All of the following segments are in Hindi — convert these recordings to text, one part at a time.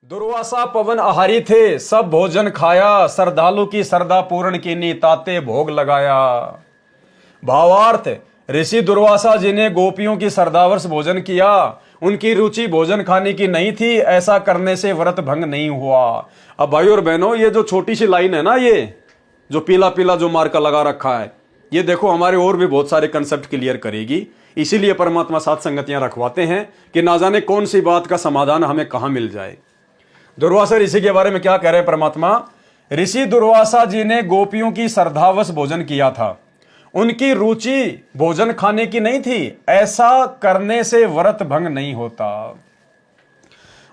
दुर्वासा पवन आहारी थे, सब भोजन खाया, श्रद्धालु की श्रद्धा पूर्ण कीनी, ताते भोग लगाया। भावार्थ, ऋषि दुर्वासा जी ने गोपियों की श्रद्धावश भोजन किया, उनकी रुचि भोजन खाने की नहीं थी, ऐसा करने से व्रत भंग नहीं हुआ। अब भाई और बहनों, ये जो छोटी सी लाइन है ना, ये जो पीला पीला जो मार्का लगा रखा है, ये देखो हमारे और भी बहुत सारे कंसेप्ट क्लियर करेगी। इसीलिए परमात्मा साथ संगतियां रखवाते हैं कि ना जाने कौन सी बात का समाधान हमें कहां मिल जाए। दुर्वासा ऋषि के बारे में क्या कह रहे हैं परमात्मा? ऋषि दुर्वासा जी ने गोपियों की श्रद्धावश भोजन किया था, उनकी रुचि भोजन खाने की नहीं थी, ऐसा करने से व्रत भंग नहीं होता।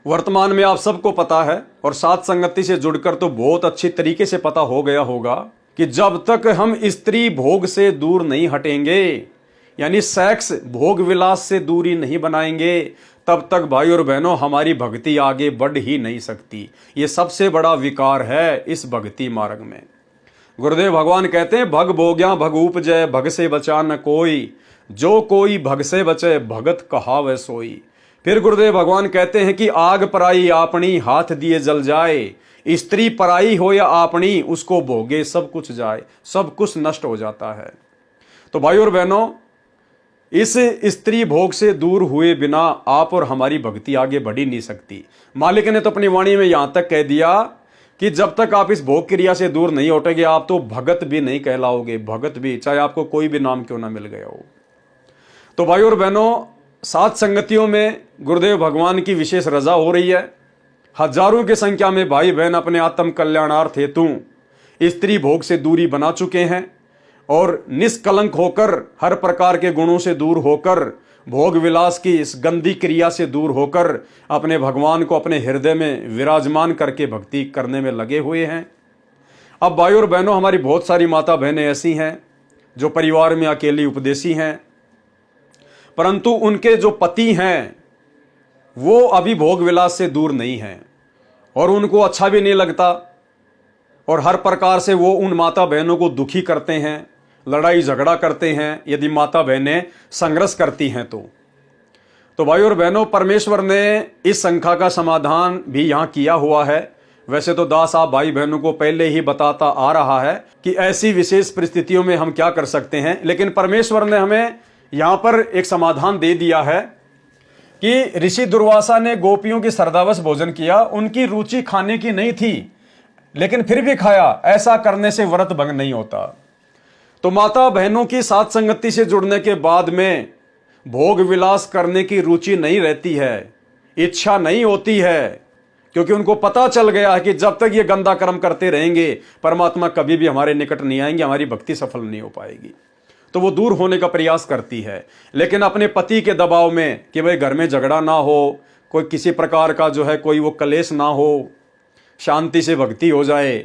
वर्तमान में आप सबको पता है और साथ संगति से जुड़कर तो बहुत अच्छी तरीके से पता हो गया होगा कि जब तक हम स्त्री भोग से दूर नहीं हटेंगे, यानी सेक्स भोग विलास से दूरी नहीं बनाएंगे, तब तक भाई और बहनों हमारी भक्ति आगे बढ़ ही नहीं सकती। ये सबसे बड़ा विकार है इस भक्ति मार्ग में। गुरुदेव भगवान कहते हैं, भग भोग्या भग उपजय, भग से बचा न कोई, जो कोई भग से बचे भगत कहावै सोई। फिर गुरुदेव भगवान कहते हैं कि आग पराई आपनी, हाथ दिए जल जाए, स्त्री पराई हो या आपनी, उसको भोगे सब कुछ जाए, सब कुछ नष्ट हो जाता है। तो भाई और बहनों, इस स्त्री भोग से दूर हुए बिना आप और हमारी भक्ति आगे बढ़ ही नहीं सकती। मालिक ने तो अपनी वाणी में यहां तक कह दिया कि जब तक आप इस भोग क्रिया से दूर नहीं हटोगे, आप तो भगत भी नहीं कहलाओगे, भगत भी, चाहे आपको कोई भी नाम क्यों ना मिल गया हो। तो भाई और बहनों, सात संगतियों में गुरुदेव भगवान की विशेष रजा हो रही है। हजारों की संख्या में भाई बहन अपने आत्म कल्याणार्थ हेतु स्त्री भोग से दूरी बना चुके हैं और निष्कलंक होकर, हर प्रकार के गुणों से दूर होकर, भोग विलास की इस गंदी क्रिया से दूर होकर अपने भगवान को अपने हृदय में विराजमान करके भक्ति करने में लगे हुए हैं। अब भाई और बहनों, हमारी बहुत सारी माता बहनें ऐसी हैं जो परिवार में अकेली उपदेशी हैं, परंतु उनके जो पति हैं वो अभी भोग विलास से दूर नहीं हैं और उनको अच्छा भी नहीं लगता और हर प्रकार से वो उन माता बहनों को दुखी करते हैं, लड़ाई झगड़ा करते हैं यदि माता बहनें संघर्ष करती हैं तो भाई और बहनों, परमेश्वर ने इस शंका का समाधान भी यहाँ किया हुआ है। वैसे तो दास आप भाई बहनों को पहले ही बताता आ रहा है कि ऐसी विशेष परिस्थितियों में हम क्या कर सकते हैं, लेकिन परमेश्वर ने हमें यहाँ पर एक समाधान दे दिया है कि ऋषि दुर्वासा ने गोपियों की श्रद्धावश भोजन किया, उनकी रुचि खाने की नहीं थी लेकिन फिर भी खाया, ऐसा करने से व्रत भंग नहीं होता। तो माता बहनों की साथ संगति से जुड़ने के बाद में भोग विलास करने की रुचि नहीं रहती है, इच्छा नहीं होती है, क्योंकि उनको पता चल गया है कि जब तक ये गंदा कर्म करते रहेंगे परमात्मा कभी भी हमारे निकट नहीं आएंगे, हमारी भक्ति सफल नहीं हो पाएगी। तो वो दूर होने का प्रयास करती है, लेकिन अपने पति के दबाव में कि भाई घर में झगड़ा ना हो, कोई किसी प्रकार का जो है कोई वो कलेश ना हो, शांति से भक्ति हो जाए।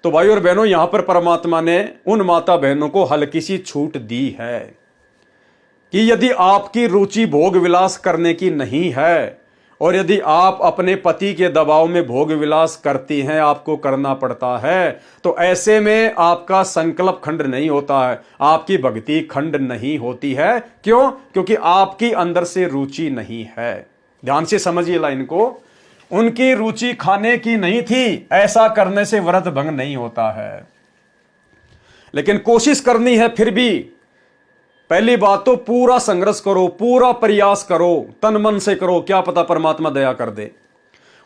तो भाई और बहनों, यहां पर परमात्मा ने उन माता बहनों को हल्की सी छूट दी है कि यदि आपकी रुचि भोग विलास करने की नहीं है और यदि आप अपने पति के दबाव में भोग विलास करती हैं, आपको करना पड़ता है, तो ऐसे में आपका संकल्प खंड नहीं होता है, आपकी भक्ति खंड नहीं होती है। क्यों? क्योंकि आपकी अंदर से रुचि नहीं है। ध्यान से समझिए लाइन को, उनकी रुचि खाने की नहीं थी, ऐसा करने से व्रत भंग नहीं होता है। लेकिन कोशिश करनी है फिर भी। पहली बात तो पूरा संघर्ष करो, पूरा प्रयास करो, तन मन से करो, क्या पता परमात्मा दया कर दे।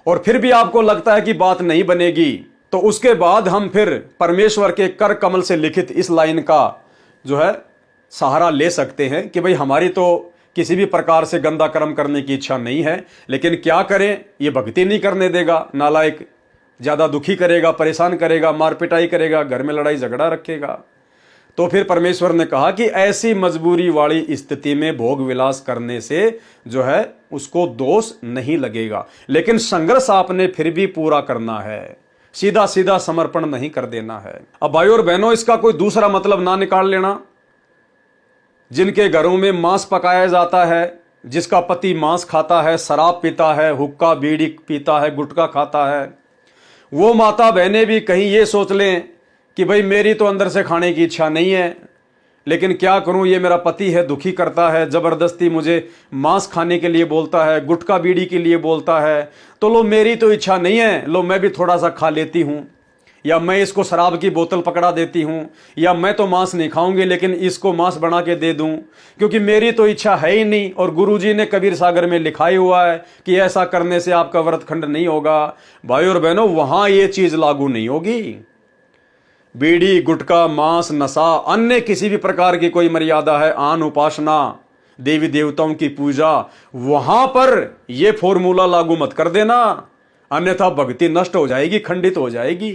और फिर भी आपको लगता है कि बात नहीं बनेगी, तो उसके बाद हम फिर परमेश्वर के कर कमल से लिखित इस लाइन का जो है सहारा ले सकते हैं कि भाई हमारी तो किसी भी प्रकार से गंदा कर्म करने की इच्छा नहीं है, लेकिन क्या करें, ये भक्ति नहीं करने देगा, नालायक, ज्यादा दुखी करेगा, परेशान करेगा, मार पिटाई करेगा, घर में लड़ाई झगड़ा रखेगा। तो फिर परमेश्वर ने कहा कि ऐसी मजबूरी वाली स्थिति में भोग विलास करने से जो है उसको दोष नहीं लगेगा, लेकिन संघर्ष आपने फिर भी पूरा करना है, सीधा सीधा समर्पण नहीं कर देना है। अब भाई और बहनों, इसका कोई दूसरा मतलब ना निकाल लेना। जिनके घरों में मांस पकाया जाता है, जिसका पति मांस खाता है, शराब पीता है, हुक्का बीड़ी पीता है, गुटखा खाता है, वो माता बहनें भी कहीं ये सोच लें कि भाई मेरी तो अंदर से खाने की इच्छा नहीं है, लेकिन क्या करूं, ये मेरा पति है, दुखी करता है, जबरदस्ती मुझे मांस खाने के लिए बोलता है, गुटखा बीड़ी के लिए बोलता है, तो लो मेरी तो इच्छा नहीं है, लो मैं भी थोड़ा सा खा लेती हूं, या मैं इसको शराब की बोतल पकड़ा देती हूं, या मैं तो मांस नहीं खाऊंगी लेकिन इसको मांस बना के दे दूं, क्योंकि मेरी तो इच्छा है ही नहीं। और गुरुजी ने कबीर सागर में लिखा ही हुआ है कि ऐसा करने से आपका व्रत खंड नहीं होगा। भाई और बहनों, वहां ये चीज लागू नहीं होगी। बीड़ी, गुटखा, मांस, नशा, अन्य किसी भी प्रकार की कोई मर्यादा है, आन उपासना, देवी देवताओं की पूजा, वहां पर यह फॉर्मूला लागू मत कर देना, अन्यथा भक्ति नष्ट हो जाएगी, खंडित हो जाएगी।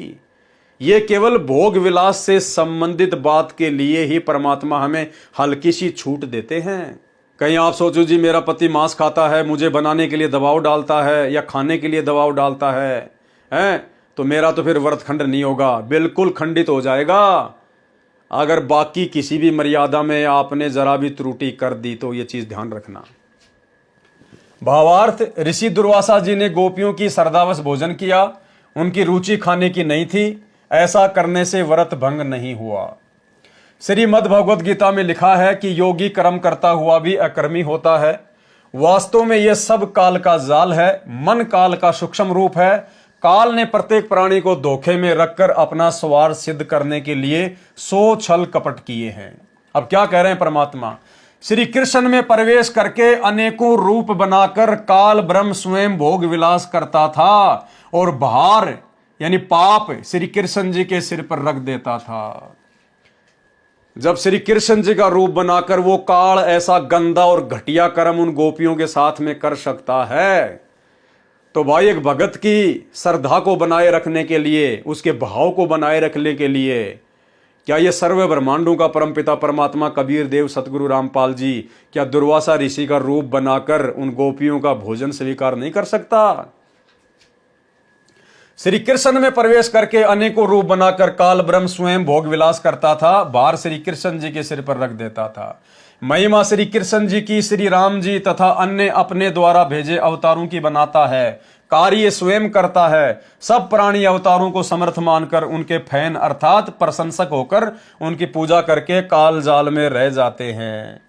ये केवल भोग विलास से संबंधित बात के लिए ही परमात्मा हमें हल्की सी छूट देते हैं। कहीं आप सोचो जी मेरा पति मांस खाता है, मुझे बनाने के लिए दबाव डालता है या खाने के लिए दबाव डालता है तो मेरा तो फिर व्रत खंड नहीं होगा, बिल्कुल खंडित हो जाएगा। अगर बाकी किसी भी मर्यादा में आपने जरा भी त्रुटि कर दी तो ये चीज ध्यान रखना। भावार्थ, ऋषि दुर्वासा जी ने गोपियों की श्रद्धावश भोजन किया, उनकी रुचि खाने की नहीं थी, ऐसा करने से व्रत भंग नहीं हुआ। श्रीमद् भगवद गीता में लिखा है कि योगी कर्म करता हुआ भी अकर्मी होता है। वास्तव में यह सब काल का जाल है, मन काल का सूक्ष्म रूप है। काल ने प्रत्येक प्राणी को धोखे में रखकर अपना स्वार्थ सिद्ध करने के लिए 100 छल कपट किए हैं। अब क्या कह रहे हैं परमात्मा, श्री कृष्ण में प्रवेश करके अनेकों रूप बनाकर काल ब्रह्म स्वयं भोग विलास करता था और भार यानी पाप श्री कृष्ण जी के सिर पर रख देता था। जब श्री कृष्ण जी का रूप बनाकर वो काल ऐसा गंदा और घटिया कर्म उन गोपियों के साथ में कर सकता है, तो भाई एक भगत की श्रद्धा को बनाए रखने के लिए, उसके भाव को बनाए रखने के लिए, क्या ये सर्व ब्रह्मांडों का परमपिता परमात्मा कबीर देव सतगुरु रामपाल जी क्या दुर्वासा ऋषि का रूप बनाकर उन गोपियों का भोजन स्वीकार नहीं कर सकता? श्री कृष्ण में प्रवेश करके अनेकों रूप बनाकर काल ब्रह्म स्वयं भोग विलास करता था, भार श्री कृष्ण जी के सिर पर रख देता था। महिमा श्री कृष्ण जी की श्री राम जी तथा अन्य अपने द्वारा भेजे अवतारों की बनाता है, कार्य स्वयं करता है। सब प्राणी अवतारों को समर्थ मानकर उनके फैन अर्थात प्रशंसक होकर उनकी पूजा करके काल जाल में रह जाते हैं।